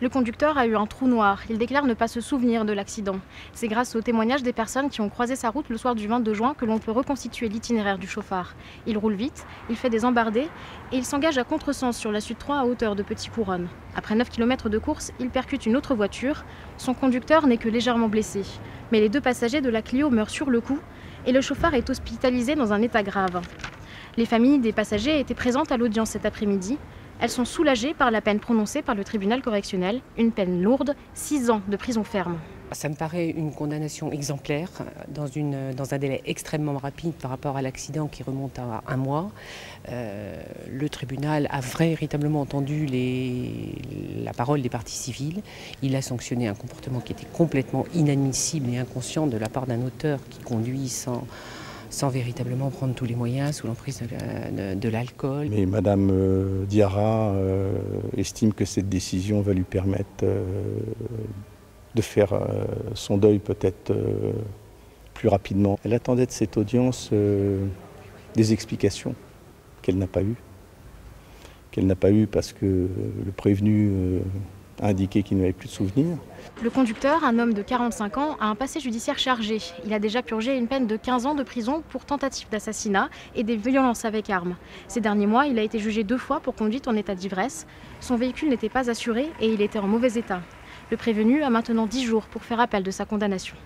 Le conducteur a eu un trou noir. Il déclare ne pas se souvenir de l'accident. C'est grâce aux témoignages des personnes qui ont croisé sa route le soir du 22 juin que l'on peut reconstituer l'itinéraire du chauffard. Il roule vite, il fait des embardées et il s'engage à contresens sur la Sud 3 à hauteur de Petit Couronne. Après 9 km de course, il percute une autre voiture. Son conducteur n'est que légèrement blessé. Mais les deux passagers de la Clio meurent sur le coup et le chauffard est hospitalisé dans un état grave. Les familles des passagers étaient présentes à l'audience cet après-midi. Elles sont soulagées par la peine prononcée par le tribunal correctionnel, une peine lourde, 6 ans de prison ferme. Ça me paraît une condamnation exemplaire dans un délai extrêmement rapide par rapport à l'accident qui remonte à 1 mois. Le tribunal a véritablement entendu la parole des parties civiles. Il a sanctionné un comportement qui était complètement inadmissible et inconscient de la part d'un auteur qui conduit sans véritablement prendre tous les moyens, sous l'emprise de l'alcool. Mais Madame Diarra estime que cette décision va lui permettre de faire son deuil peut-être plus rapidement. Elle attendait de cette audience des explications qu'elle n'a pas eues. Qu'elle n'a pas eues parce que le prévenu a indiqué qu'il n'avait plus de souvenirs. Le conducteur, un homme de 45 ans, a un passé judiciaire chargé. Il a déjà purgé une peine de 15 ans de prison pour tentative d'assassinat et des violences avec armes. Ces derniers mois, il a été jugé 2 fois pour conduite en état d'ivresse. Son véhicule n'était pas assuré et il était en mauvais état. Le prévenu a maintenant 10 jours pour faire appel de sa condamnation.